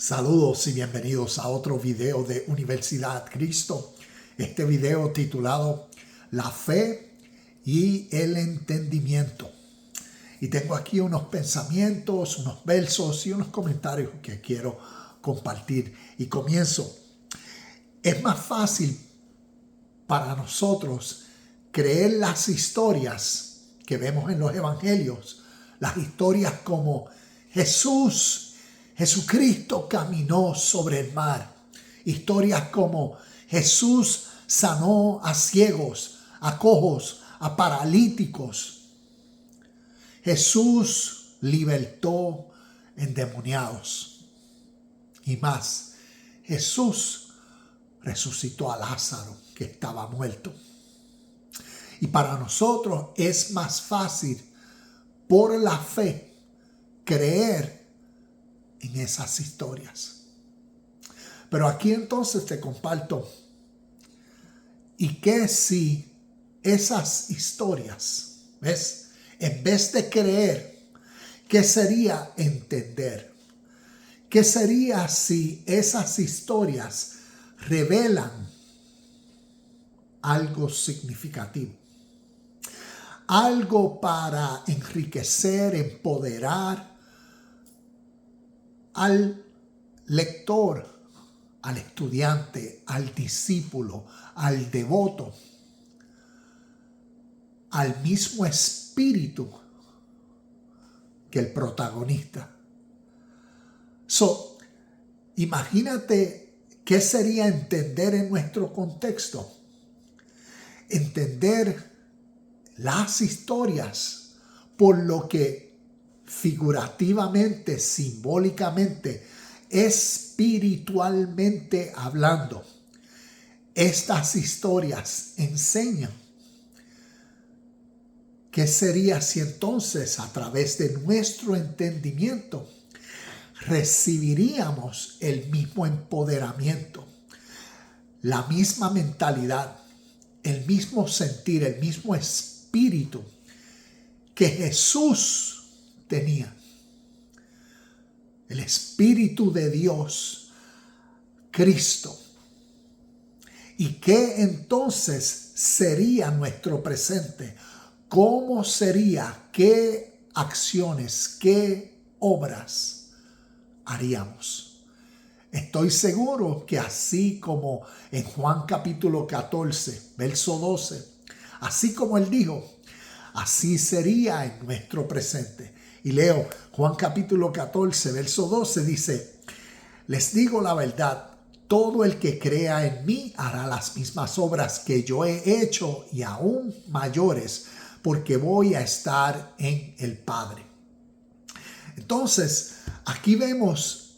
Saludos y bienvenidos a otro video de Universidad Cristo. Este video titulado La fe y el entendimiento. Y tengo aquí unos pensamientos, unos versos y unos comentarios que quiero compartir. Y comienzo. Es más fácil para nosotros creer las historias que vemos en los evangelios. Las historias como Jesucristo caminó sobre el mar. Historias como Jesús sanó a ciegos, a cojos, a paralíticos. Jesús libertó endemoniados. Y más, Jesús resucitó a Lázaro, que estaba muerto. Y para nosotros es más fácil, por la fe, creer en esas historias. Pero aquí entonces te comparto, ¿y qué si esas historias, ves, en vez de creer, qué sería entender? ¿Qué sería si esas historias revelan algo significativo? Algo para enriquecer, empoderar al lector, al estudiante, al discípulo, al devoto, al mismo espíritu que el protagonista. Imagínate qué sería entender en nuestro contexto. Entender las historias por lo que figurativamente, simbólicamente, espiritualmente hablando, estas historias enseñan. ¿Qué sería si entonces a través de nuestro entendimiento recibiríamos el mismo empoderamiento, la misma mentalidad, el mismo sentir, el mismo espíritu que Jesús tenía? El Espíritu de Dios, Cristo. ¿Y qué entonces sería nuestro presente? ¿Cómo sería? ¿Qué acciones, qué obras haríamos? Estoy seguro que así como en Juan capítulo 14, verso 12, así como él dijo, así sería en nuestro presente. Y leo Juan capítulo 14, verso 12, dice: les digo la verdad, todo el que crea en mí hará las mismas obras que yo he hecho y aún mayores, porque voy a estar en el Padre. Entonces, aquí vemos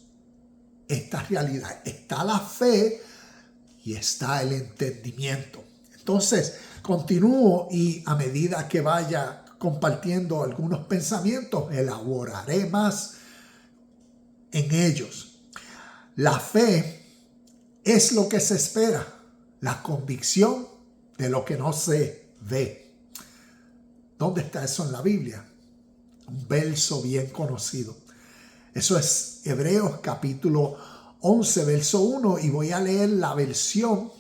esta realidad. Está la fe y está el entendimiento. Entonces, continúo y a medida que vaya compartiendo algunos pensamientos, elaboraré más en ellos. La fe es lo que se espera, la convicción de lo que no se ve. ¿Dónde está eso en la Biblia? Un verso bien conocido. Eso es Hebreos capítulo 11, verso 1, y voy a leer la versión.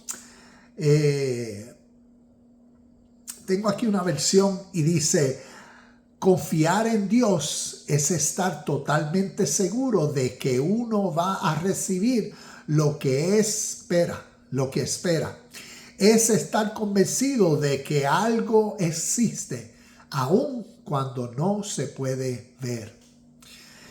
Tengo aquí una versión y dice: confiar en Dios es estar totalmente seguro de que uno va a recibir lo que espera. Es estar convencido de que algo existe, aun cuando no se puede ver.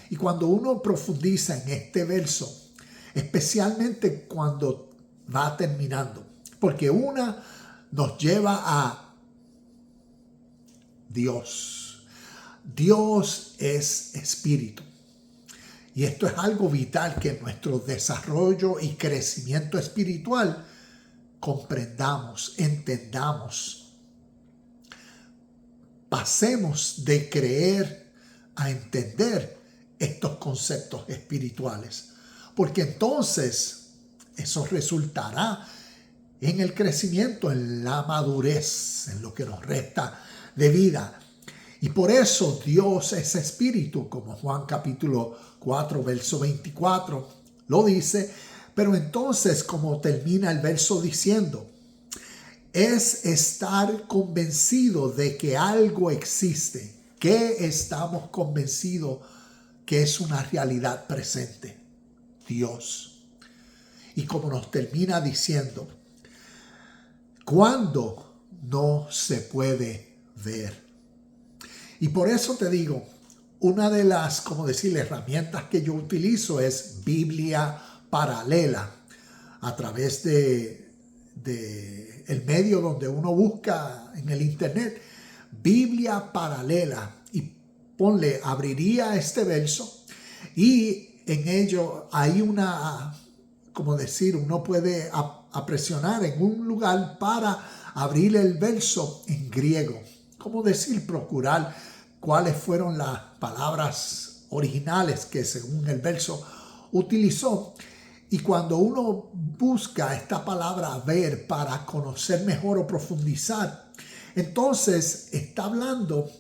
Y cuando uno profundiza en este verso, especialmente cuando va terminando, porque una nos lleva a Dios. Dios es espíritu. Y esto es algo vital que en nuestro desarrollo y crecimiento espiritual comprendamos, entendamos. Pasemos de creer a entender estos conceptos espirituales. Porque entonces eso resultará en el crecimiento, en la madurez, en lo que nos resta de vida. Y por eso Dios es espíritu, como Juan capítulo 4, verso 24 lo dice, pero entonces como termina el verso diciendo, es estar convencido de que algo existe, que estamos convencidos que es una realidad presente, Dios. Y como nos termina diciendo, cuando no se puede ver. Y por eso te digo, una de las, herramientas que yo utilizo es Biblia paralela a través de el medio donde uno busca en el internet, Biblia paralela, y ponle, abriría este verso y en ello hay una, uno puede presionar en un lugar para abrir el verso en griego, procurar cuáles fueron las palabras originales que según el verso utilizó. Y cuando uno busca esta palabra ver para conocer mejor o profundizar, entonces está hablando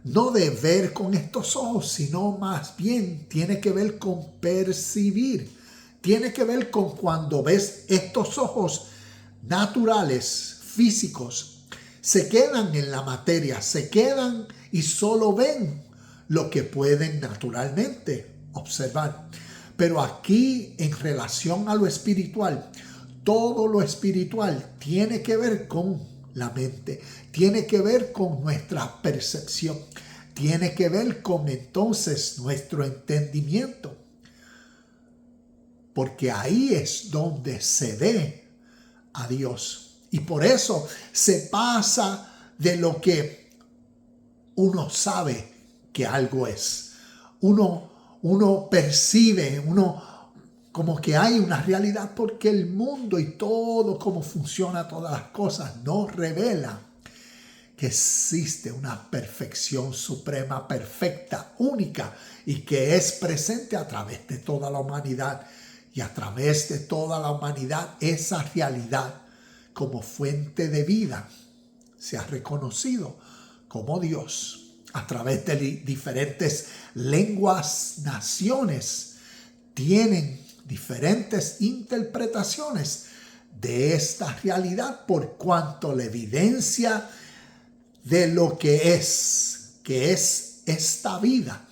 no de ver con estos ojos, sino más bien tiene que ver con percibir. Tiene que ver con cuando ves estos ojos naturales, físicos, se quedan en la materia, se quedan y solo ven lo que pueden naturalmente observar. Pero aquí, en relación a lo espiritual, todo lo espiritual tiene que ver con la mente, tiene que ver con nuestra percepción, tiene que ver con entonces nuestro entendimiento. Porque ahí es donde se ve a Dios. Y por eso se pasa de lo que uno sabe que algo es. Uno percibe, como que hay una realidad, porque el mundo y todo cómo funciona, todas las cosas, nos revela que existe una perfección suprema, perfecta, única, y que es presente a través de toda la humanidad. Y a través de toda la humanidad, esa realidad como fuente de vida se ha reconocido como Dios. A través de diferentes lenguas, naciones tienen diferentes interpretaciones de esta realidad, por cuanto la evidencia de lo que es esta vida,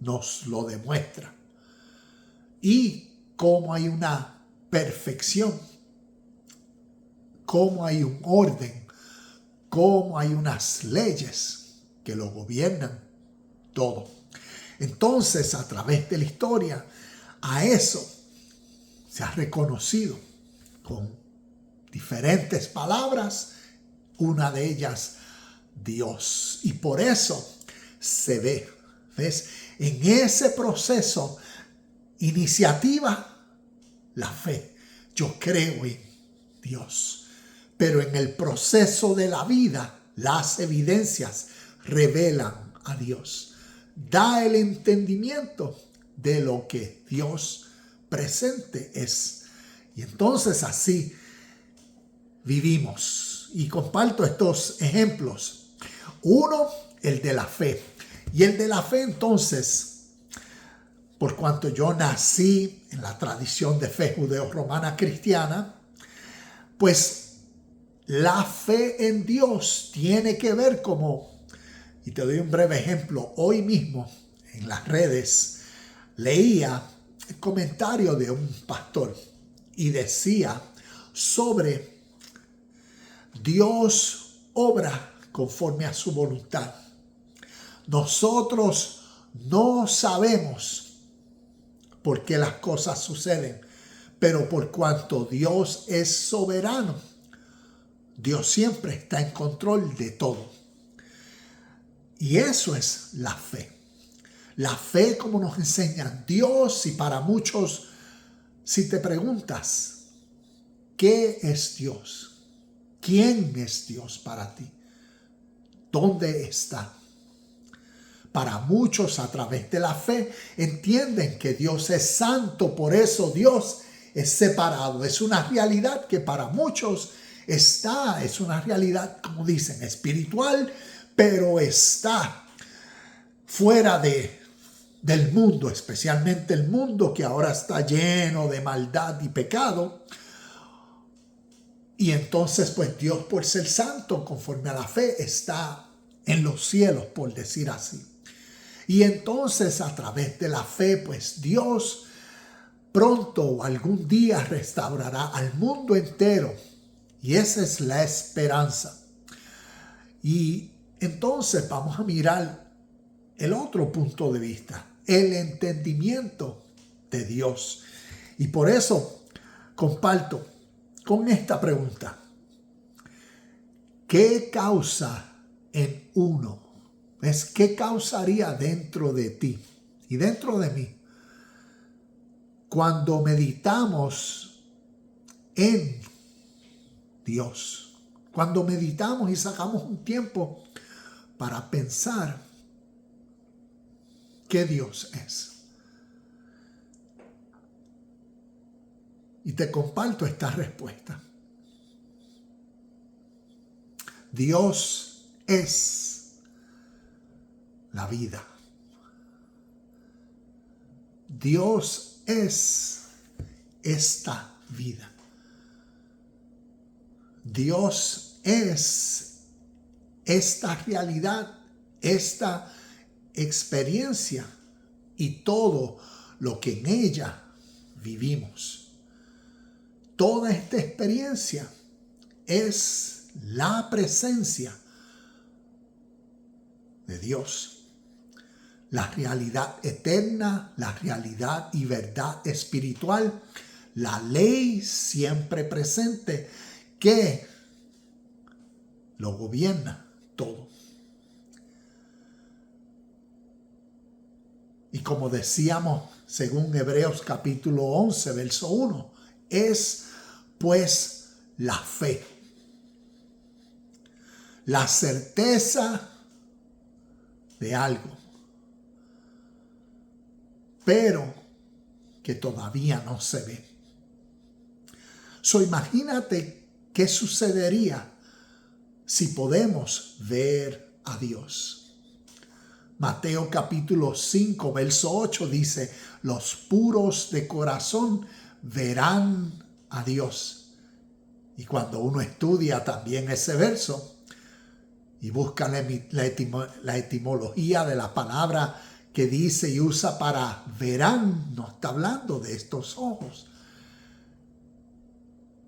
nos lo demuestra. Y cómo hay una perfección, cómo hay un orden, cómo hay unas leyes que lo gobiernan todo. Entonces, a través de la historia, a eso se ha reconocido con diferentes palabras, una de ellas Dios. Y por eso se ve, ¿ves? En ese proceso, iniciativa, la fe. Yo creo en Dios. Pero en el proceso de la vida, las evidencias revelan a Dios. Da el entendimiento de lo que Dios presente es. Y entonces así vivimos. Y comparto estos ejemplos. Uno, el de la fe. Y el de la fe entonces, por cuanto yo nací en la tradición de fe judeo-romana cristiana, pues la fe en Dios tiene que ver y te doy un breve ejemplo, hoy mismo en las redes leía el comentario de un pastor y decía sobre Dios obra conforme a su voluntad. Nosotros no sabemos por qué las cosas suceden, pero por cuanto Dios es soberano, Dios siempre está en control de todo. Y eso es la fe. La fe, como nos enseña Dios, y para muchos, si te preguntas, ¿qué es Dios? ¿Quién es Dios para ti? ¿Dónde está? Para muchos, a través de la fe, entienden que Dios es santo, por eso Dios es separado. Es una realidad que para muchos es una realidad, como dicen, espiritual, pero está fuera de del mundo, especialmente el mundo que ahora está lleno de maldad y pecado. Y entonces, pues Dios, por ser santo, conforme a la fe, está en los cielos, por decir así. Y entonces, a través de la fe, pues Dios pronto o algún día restaurará al mundo entero. Y esa es la esperanza. Y entonces vamos a mirar el otro punto de vista, el entendimiento de Dios. Y por eso comparto con esta pregunta: ¿qué causa en uno? ¿Qué causaría dentro de ti y dentro de mí cuando meditamos en Dios? Cuando meditamos y sacamos un tiempo para pensar qué Dios es. Y te comparto esta respuesta. Dios es la vida. Dios es esta vida. Dios es esta realidad, esta experiencia y todo lo que en ella vivimos. Toda esta experiencia es la presencia de Dios, la realidad eterna, la realidad y verdad espiritual, la ley siempre presente que lo gobierna todo. Y como decíamos, según Hebreos capítulo 11, verso 1, es pues la fe, la certeza de algo, pero que todavía no se ve. Imagínate qué sucedería si podemos ver a Dios. Mateo capítulo 5, verso 8 dice: los puros de corazón verán a Dios. Y cuando uno estudia también ese verso y busca la etimología de la palabra que dice y usa para verán, no está hablando de estos ojos.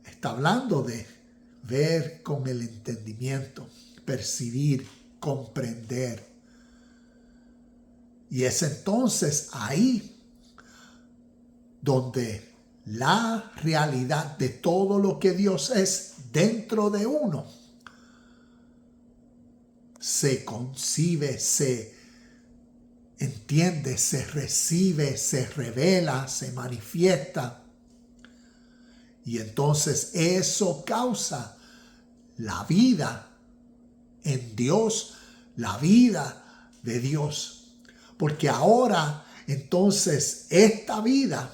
Está hablando de ver con el entendimiento, percibir, comprender. Y es entonces ahí donde la realidad de todo lo que Dios es dentro de uno se concibe, se entiende, se recibe, se revela, se manifiesta. Y entonces eso causa la vida en Dios, la vida de Dios. Porque ahora, entonces, esta vida,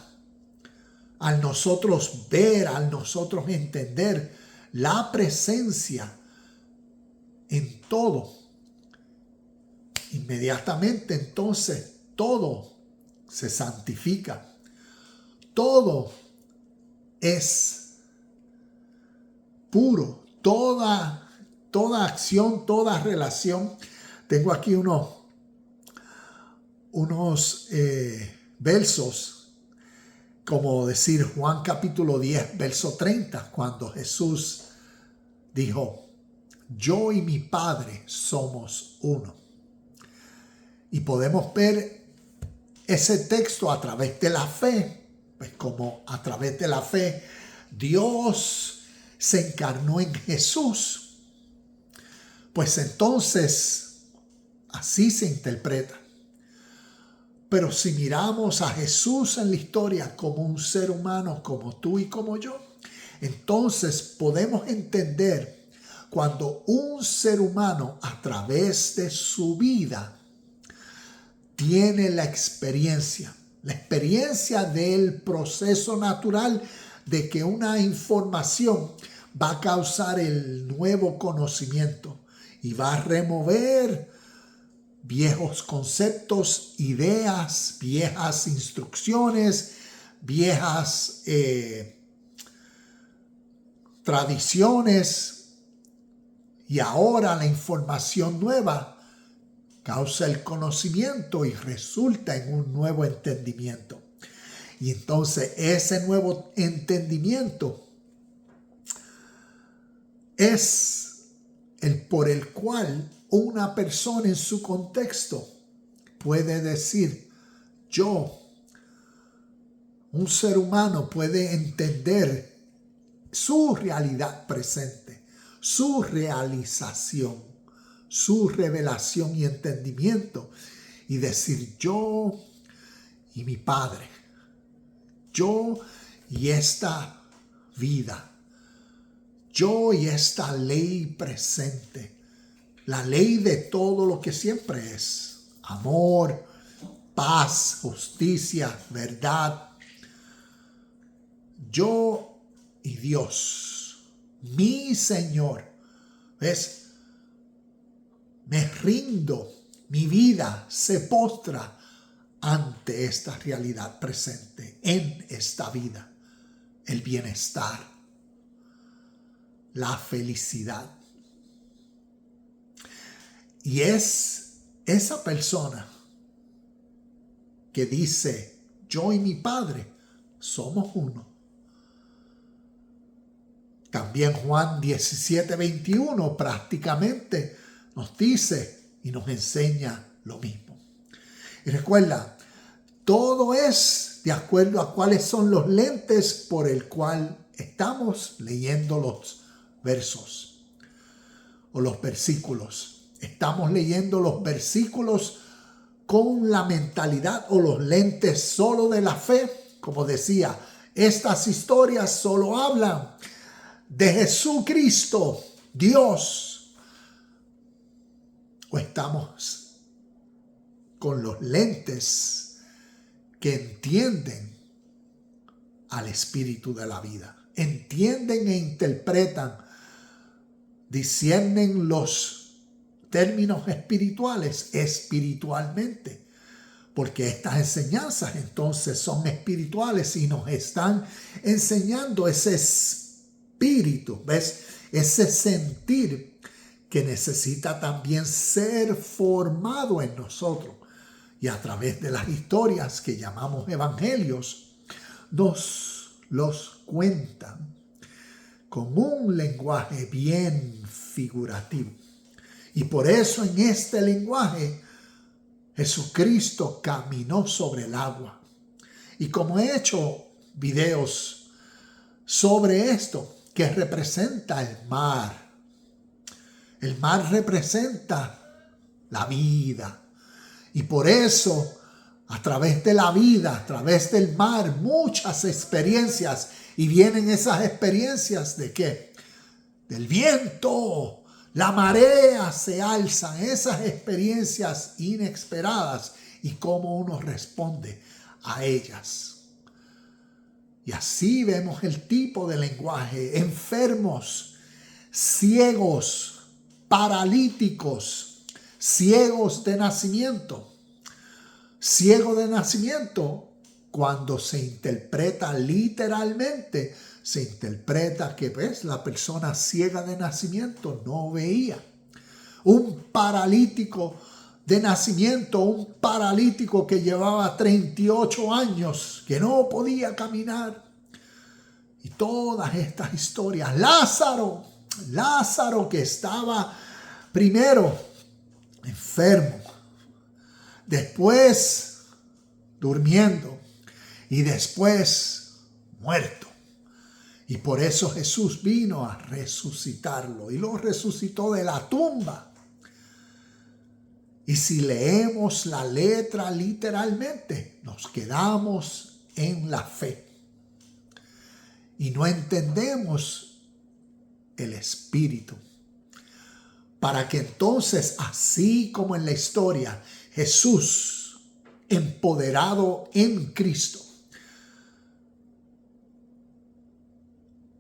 al nosotros ver, al nosotros entender la presencia en todo, inmediatamente entonces todo se santifica. Todo es puro. Toda acción, toda relación. Tengo aquí unos versos, como decir Juan capítulo 10, verso 30, cuando Jesús dijo: yo y mi Padre somos uno. Y podemos ver ese texto a través de la fe. Pues como a través de la fe Dios se encarnó en Jesús, pues entonces así se interpreta. Pero si miramos a Jesús en la historia como un ser humano, como tú y como yo, entonces podemos entender cuando un ser humano a través de su vida tiene la experiencia del proceso natural de que una información va a causar el nuevo conocimiento y va a remover viejos conceptos, ideas, viejas instrucciones, viejas tradiciones, y ahora la información nueva causa el conocimiento y resulta en un nuevo entendimiento. Y entonces ese nuevo entendimiento es el por el cual una persona en su contexto puede decir, un ser humano puede entender su realidad presente, su realización, su revelación y entendimiento, y decir yo y mi Padre, yo y esta vida, yo y esta ley presente, la ley de todo lo que siempre es, amor, paz, justicia, verdad, yo y Dios, mi Señor. ¿Ves? Me rindo, mi vida se postra ante esta realidad presente, en esta vida, el bienestar, la felicidad. Y es esa persona que dice, yo y mi Padre somos uno. También Juan 17:21 prácticamente nos dice y nos enseña lo mismo. Y recuerda, todo es de acuerdo a cuáles son los lentes por el cual estamos leyendo los versos o los versículos. Estamos leyendo los versículos con la mentalidad o los lentes solo de la fe. Como decía, estas historias solo hablan de Jesucristo, Dios. O estamos con los lentes que entienden al espíritu de la vida, entienden e interpretan, disciernen los términos espirituales espiritualmente, porque estas enseñanzas entonces son espirituales y nos están enseñando ese espíritu, ¿ves? Ese sentir que necesita también ser formado en nosotros. Y a través de las historias que llamamos evangelios, nos los cuentan con un lenguaje bien figurativo. Y por eso en este lenguaje Jesucristo caminó sobre el agua. Y como he hecho videos sobre esto, que representa el mar representa la vida. Y por eso, a través de la vida, a través del mar, muchas experiencias. Y vienen esas experiencias ¿de qué? Del viento, la marea se alzan. Esas experiencias inesperadas y cómo uno responde a ellas. Y así vemos el tipo de lenguaje. Enfermos, ciegos, paralíticos, ciegos de nacimiento. Ciego de nacimiento, cuando se interpreta literalmente, se interpreta que la persona ciega de nacimiento no veía. Un paralítico de nacimiento, un paralítico que llevaba 38 años, que no podía caminar. Y todas estas historias. Lázaro que estaba primero enfermo, después durmiendo y después muerto. Y por eso Jesús vino a resucitarlo y lo resucitó de la tumba. Y si leemos la letra literalmente, nos quedamos en la fe. Y no entendemos el espíritu. Para que entonces, así como en la historia, Jesús, empoderado en Cristo,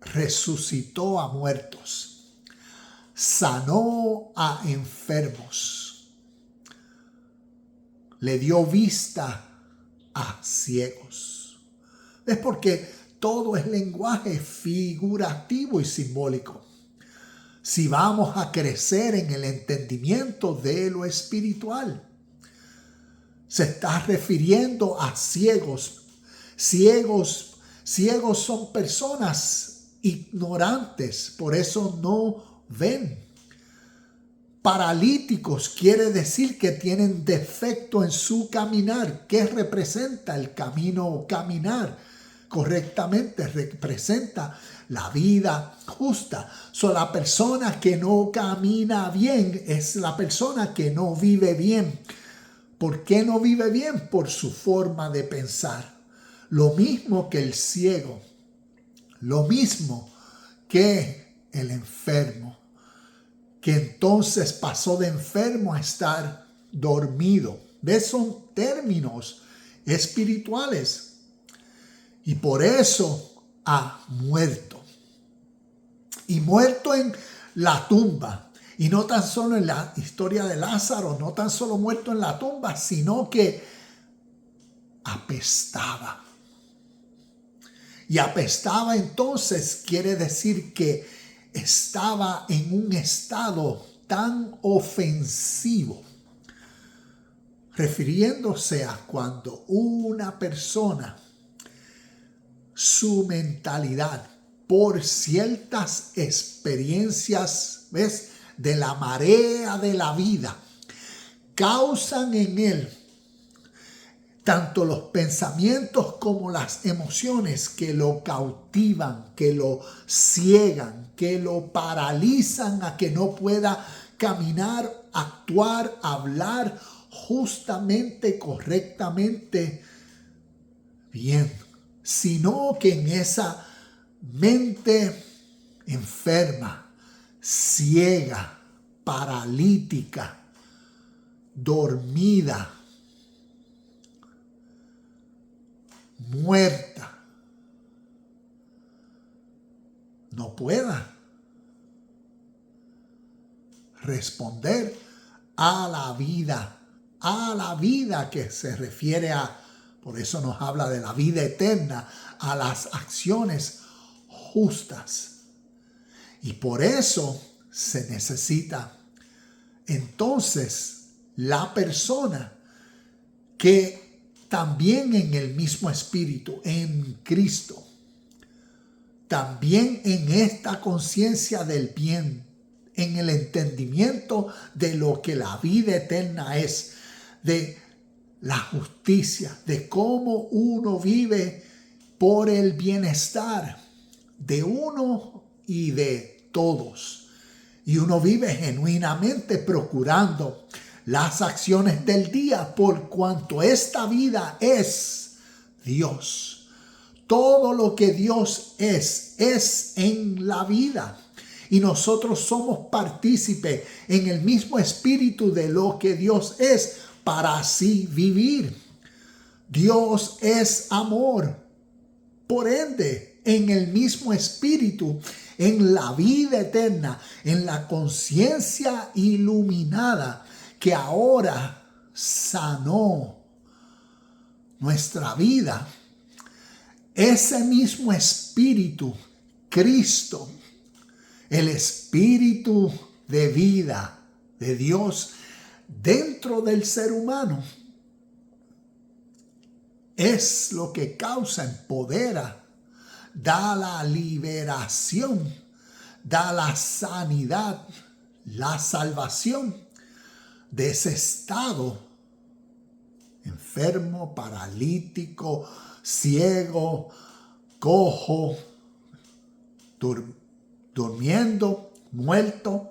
resucitó a muertos, sanó a enfermos, le dio vista a ciegos. Es porque todo es lenguaje figurativo y simbólico. Si vamos a crecer en el entendimiento de lo espiritual, se está refiriendo a ciegos. Ciegos son personas ignorantes, por eso no ven. Paralíticos quiere decir que tienen defecto en su caminar. ¿Qué representa el camino o caminar? Correctamente representa la vida justa. La persona que no camina bien es la persona que no vive bien. ¿Por qué no vive bien? Por su forma de pensar. Lo mismo que el ciego, lo mismo que el enfermo, que entonces pasó de enfermo a estar dormido. ¿Ves? Son términos espirituales. Y por eso ha muerto. Y muerto en la tumba. Y no tan solo en la historia de Lázaro, no tan solo muerto en la tumba, sino que apestaba. Y apestaba entonces quiere decir que estaba en un estado tan ofensivo, refiriéndose a cuando una persona, su mentalidad, por ciertas experiencias, ¿ves?, de la marea de la vida, causan en él tanto los pensamientos como las emociones que lo cautivan, que lo ciegan, que lo paralizan a que no pueda caminar, actuar, hablar justamente, correctamente, bien, sino que en esa mente enferma, ciega, paralítica, dormida, muerta, no pueda responder a la vida que se refiere a, por eso nos habla de la vida eterna, a las acciones justas. Y por eso se necesita entonces la persona que también en el mismo espíritu, en Cristo, también en esta conciencia del bien, en el entendimiento de lo que la vida eterna es, de la justicia, de cómo uno vive por el bienestar de uno y de todos. Y uno vive genuinamente procurando las acciones del día por cuanto esta vida es Dios. Todo lo que Dios es en la vida. Y nosotros somos partícipes en el mismo espíritu de lo que Dios es para así vivir. Dios es amor. Por ende, en el mismo espíritu, en la vida eterna, en la conciencia iluminada que ahora sanó nuestra vida, ese mismo espíritu, Cristo, el espíritu de vida de Dios dentro del ser humano, es lo que causa, empodera, da la liberación, da la sanidad, la salvación de ese estado enfermo, paralítico, ciego, cojo, durmiendo, muerto.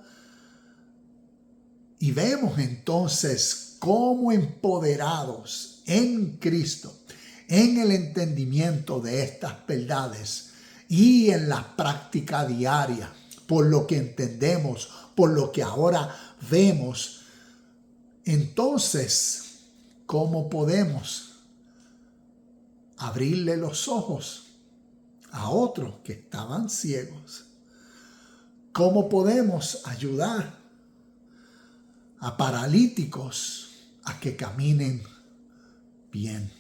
Y vemos entonces cómo empoderados en Cristo, en el entendimiento de estas verdades y en la práctica diaria, por lo que entendemos, por lo que ahora vemos, entonces, ¿cómo podemos abrirle los ojos a otros que estaban ciegos? ¿Cómo podemos ayudar a paralíticos a que caminen bien.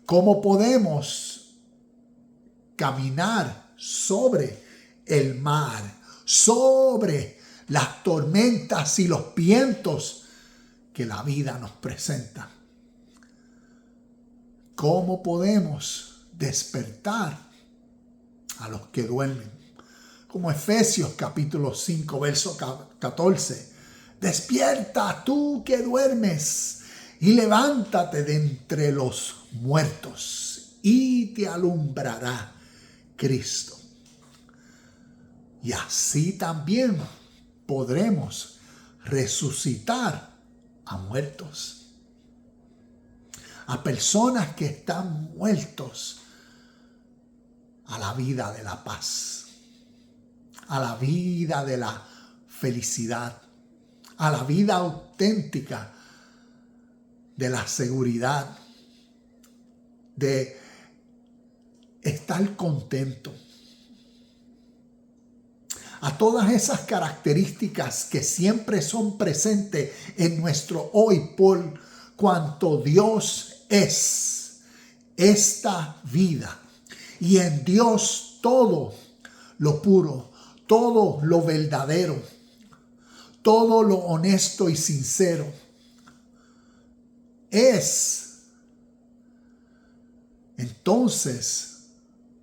¿Cómo podemos caminar sobre el mar, sobre las tormentas y los vientos que la vida nos presenta? ¿Cómo podemos despertar a los que duermen? Como Efesios capítulo 5, verso 14. Despierta tú que duermes y levántate de entre los muertos y te alumbrará Cristo. Y así también podremos resucitar a muertos, a personas que están muertos a la vida de la paz, a la vida de la felicidad, a la vida auténtica de la seguridad, de estar contento. A todas esas características que siempre son presentes en nuestro hoy por cuanto Dios es esta vida. Y en Dios todo lo puro, todo lo verdadero, todo lo honesto y sincero es. Entonces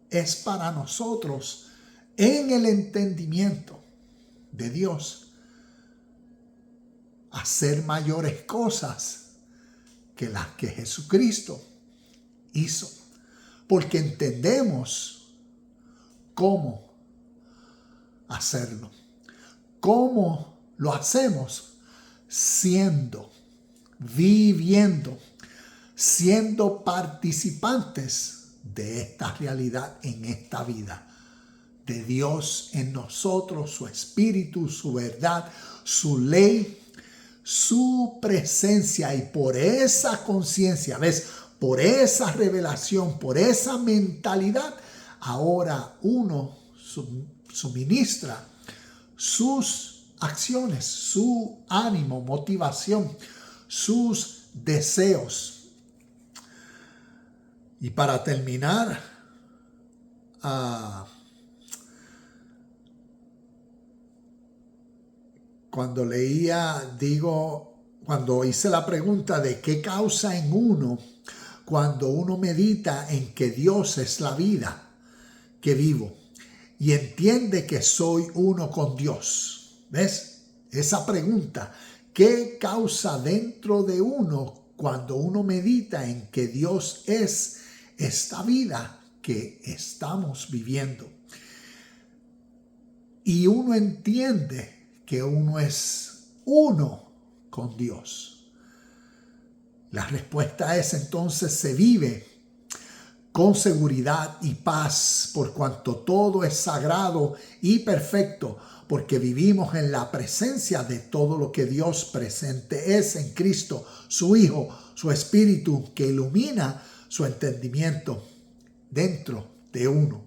es para nosotros en el entendimiento de Dios hacer mayores cosas que las que Jesucristo hizo, porque entendemos cómo hacerlo. ¿Cómo lo hacemos? Viviendo, siendo participantes de esta realidad en esta vida, de Dios en nosotros, su espíritu, su verdad, su ley, su presencia. Y por esa conciencia, ¿ves? Por esa revelación, por esa mentalidad, ahora uno suministra sus acciones, su ánimo, motivación, sus deseos. Y para terminar, cuando cuando hice la pregunta de qué causa en uno cuando uno medita en que Dios es la vida que vivo y entiende que soy uno con Dios. ¿Ves? Esa pregunta, ¿qué causa dentro de uno cuando uno medita en que Dios es esta vida que estamos viviendo? Y uno entiende que uno es uno con Dios. La respuesta es entonces se vive con seguridad y paz, por cuanto todo es sagrado y perfecto, porque vivimos en la presencia de todo lo que Dios presente es en Cristo, su Hijo, su Espíritu, que ilumina su entendimiento dentro de uno.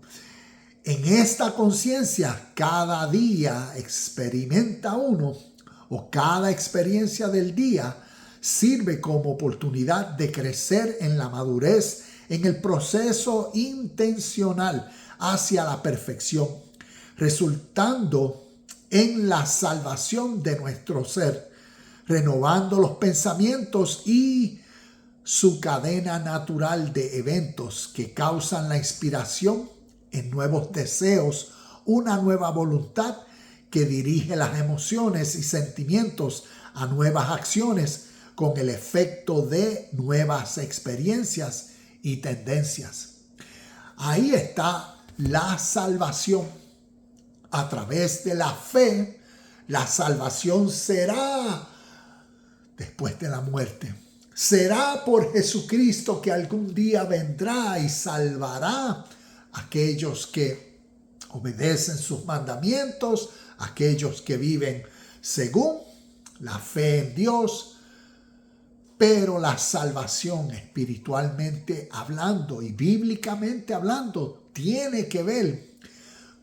En esta conciencia, cada día experimenta uno, o cada experiencia del día, sirve como oportunidad de crecer en la madurez, en el proceso intencional hacia la perfección, resultando en la salvación de nuestro ser, renovando los pensamientos y su cadena natural de eventos que causan la inspiración en nuevos deseos, una nueva voluntad que dirige las emociones y sentimientos a nuevas acciones con el efecto de nuevas experiencias y tendencias. Ahí está la salvación. A través de la fe, la salvación será después de la muerte. Será por Jesucristo que algún día vendrá y salvará a aquellos que obedecen sus mandamientos, aquellos que viven según la fe en Dios. Pero la salvación, espiritualmente hablando y bíblicamente hablando, tiene que ver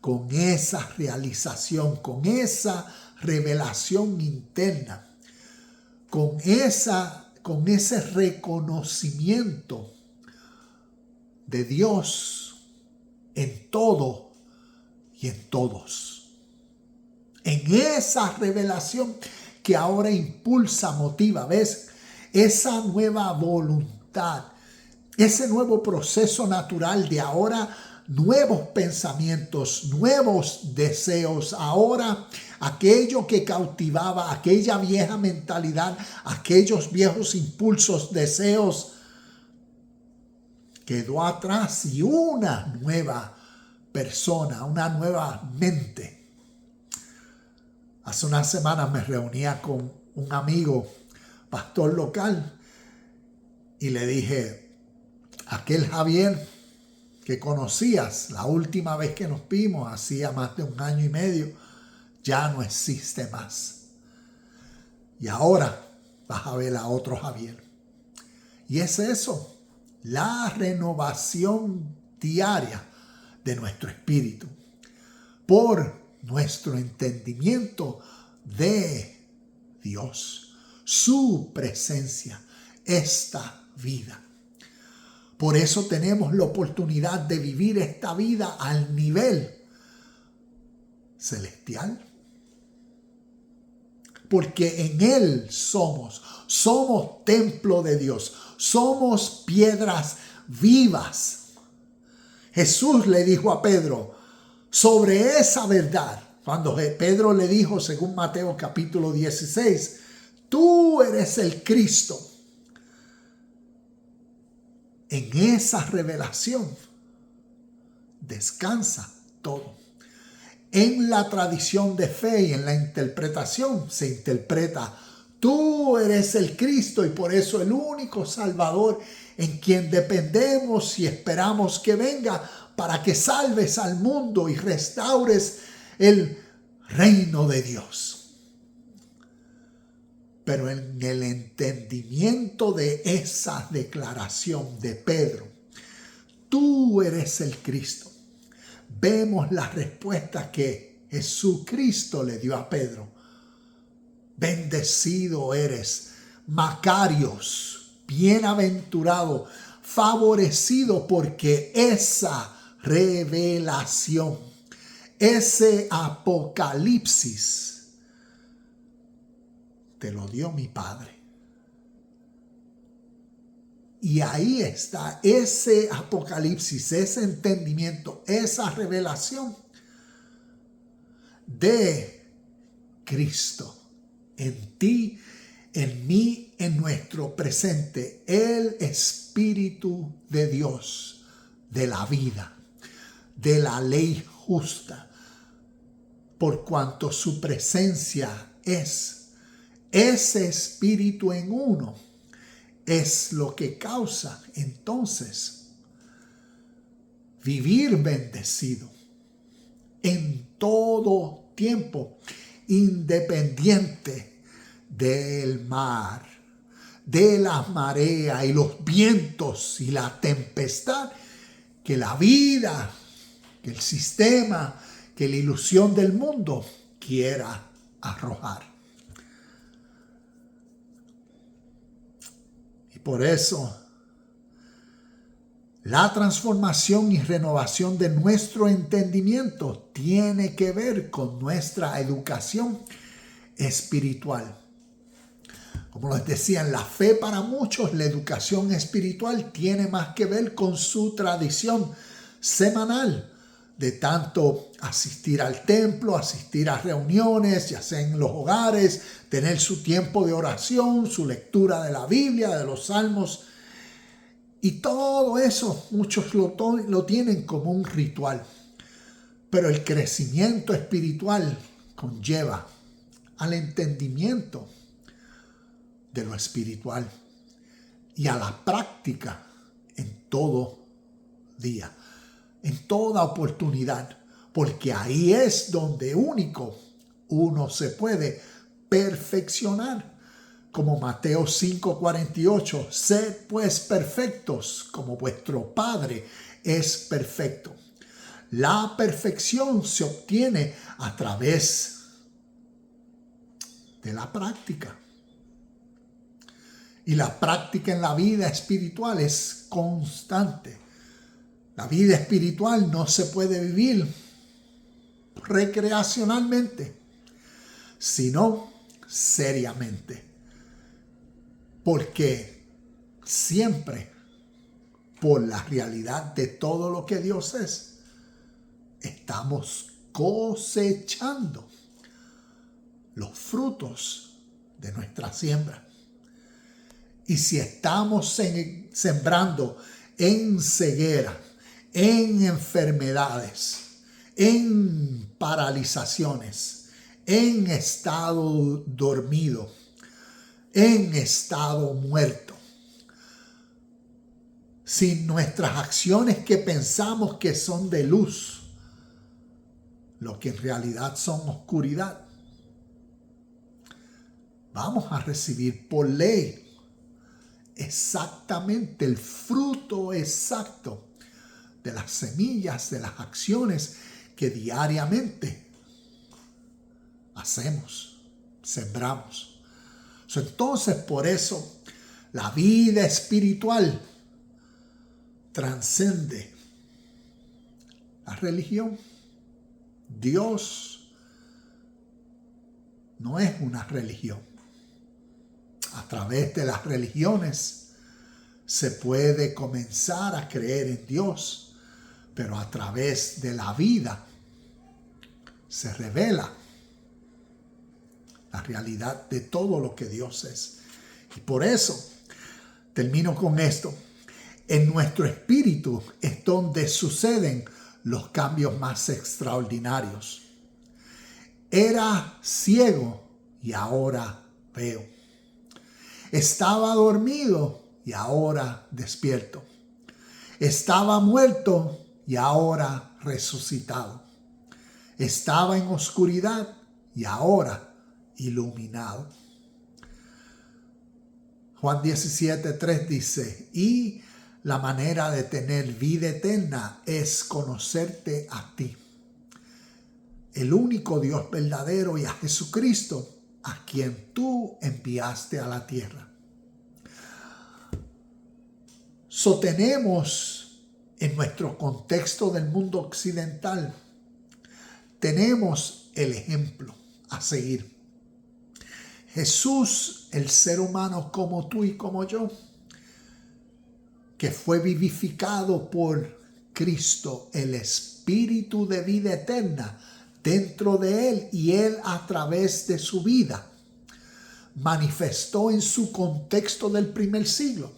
con esa realización, con esa revelación interna, con con ese reconocimiento de Dios en todo y en todos. En esa revelación que ahora impulsa, motiva, ¿ves? Esa nueva voluntad, ese nuevo proceso natural de ahora nuevos pensamientos, nuevos deseos. Ahora aquello que cautivaba, aquella vieja mentalidad, aquellos viejos impulsos, deseos, quedó atrás y una nueva persona, una nueva mente. Hace unas semanas me reunía con un amigo, pastor local, y le dije, aquel Javier que conocías la última vez que nos vimos, hacía más de 1 año y medio, ya no existe más. Y ahora vas a ver a otro Javier. Y es eso, la renovación diaria de nuestro espíritu por nuestro entendimiento de Dios, su presencia, esta vida. Por eso tenemos la oportunidad de vivir esta vida al nivel celestial. Porque en Él somos templo de Dios, somos piedras vivas. Jesús le dijo a Pedro sobre esa verdad, cuando Pedro le dijo, según Mateo capítulo 16, tú eres el Cristo. En esa revelación descansa todo. En la tradición de fe y en la interpretación se interpreta, tú eres el Cristo y por eso el único Salvador en quien dependemos y esperamos que venga para que salves al mundo y restaures el reino de Dios. Pero en el entendimiento de esa declaración de Pedro, tú eres el Cristo, vemos la respuesta que Jesucristo le dio a Pedro. Bendecido eres, Macarios, bienaventurado, favorecido, porque esa revelación, ese apocalipsis, te lo dio mi Padre. Y ahí está ese apocalipsis, ese entendimiento, esa revelación de Cristo en ti, en mí, en nuestro presente, el Espíritu de Dios, de la vida, de la ley justa, por cuanto su presencia es ese Espíritu en uno, es lo que causa entonces vivir bendecido en todo tiempo, independiente del mar, de las mareas y los vientos y la tempestad que la vida, que el sistema, que la ilusión del mundo quiera arrojar. Y por eso la transformación y renovación de nuestro entendimiento tiene que ver con nuestra educación espiritual. Como les decía, en la fe para muchos, la educación espiritual tiene más que ver con su tradición semanal, de tanto asistir al templo, asistir a reuniones, ya sea en los hogares, tener su tiempo de oración, su lectura de la Biblia, de los salmos. Y todo eso muchos lo tienen como un ritual. Pero el crecimiento espiritual conlleva al entendimiento de lo espiritual y a la práctica en todo día, en toda oportunidad, porque ahí es donde único uno se puede perfeccionar. Como Mateo 5:48, sed pues perfectos como vuestro Padre es perfecto. La perfección se obtiene a través de la práctica. Y la práctica en la vida espiritual es constante. La vida espiritual no se puede vivir recreacionalmente, sino seriamente. Porque siempre, por la realidad de todo lo que Dios es, estamos cosechando los frutos de nuestra siembra. Y si estamos sembrando en ceguera, en enfermedades, en paralizaciones, en estado dormido, en estado muerto, si nuestras acciones que pensamos que son de luz, lo que en realidad son oscuridad, vamos a recibir por ley exactamente el fruto exacto de las semillas, de las acciones que diariamente hacemos, sembramos. Entonces, por eso, la vida espiritual transcende la religión. Dios no es una religión. A través de las religiones se puede comenzar a creer en Dios, pero a través de la vida se revela la realidad de todo lo que Dios es. Y por eso termino con esto. En nuestro espíritu es donde suceden los cambios más extraordinarios. Era ciego y ahora veo. Estaba dormido y ahora despierto. Estaba muerto y ahora resucitado. Estaba en oscuridad y ahora iluminado. Juan 17:3 dice, y la manera de tener vida eterna es conocerte a ti, el único Dios verdadero, y a Jesucristo, a quien tú enviaste a la tierra. Tenemos en nuestro contexto del mundo occidental, tenemos el ejemplo a seguir. Jesús, el ser humano como tú y como yo, que fue vivificado por Cristo, el Espíritu de vida eterna dentro de él, y él a través de su vida manifestó en su contexto del primer siglo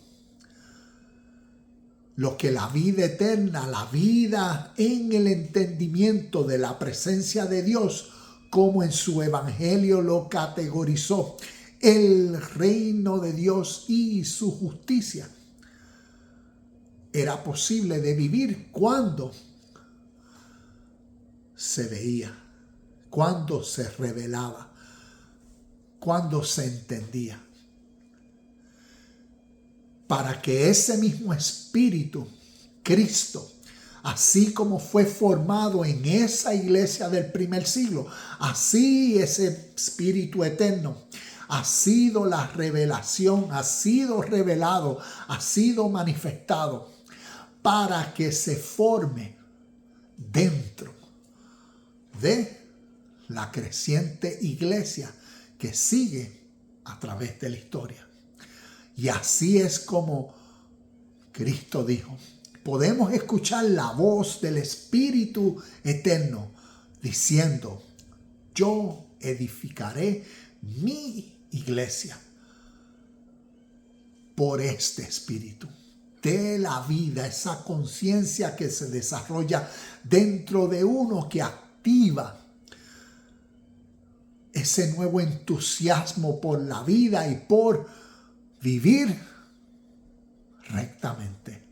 lo que la vida eterna, la vida en el entendimiento de la presencia de Dios, como en su evangelio lo categorizó, el reino de Dios y su justicia. Era posible de vivir cuando se veía, cuando se revelaba, cuando se entendía. Para que ese mismo espíritu, Cristo, así como fue formado en esa iglesia del primer siglo, así ese espíritu eterno ha sido la revelación, ha sido revelado, ha sido manifestado para que se forme dentro de la creciente iglesia que sigue a través de la historia. Y así es como Cristo dijo, podemos escuchar la voz del Espíritu Eterno diciendo, yo edificaré mi iglesia por este Espíritu de la vida, esa conciencia que se desarrolla dentro de uno, que activa ese nuevo entusiasmo por la vida y por vivir rectamente,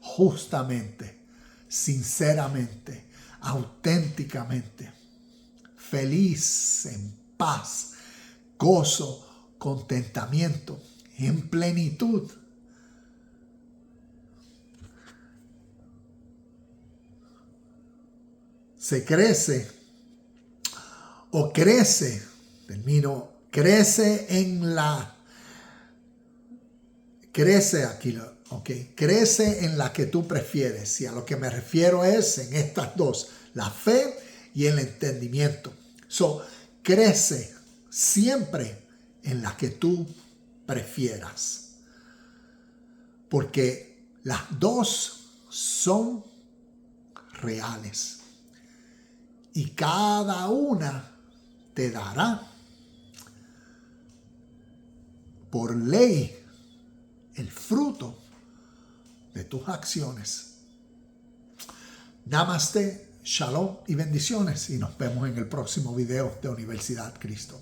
justamente, sinceramente, auténticamente, feliz, en paz, gozo, contentamiento, en plenitud. Se crece crece en la Crece aquí, ok. Crece en la que tú prefieres. Y a lo que me refiero es en estas dos, la fe y el entendimiento. Crece siempre en la que tú prefieras. Porque las dos son reales. Y cada una te dará por ley el fruto de tus acciones. Namaste, shalom y bendiciones. Y nos vemos en el próximo video de Universidad Cristo.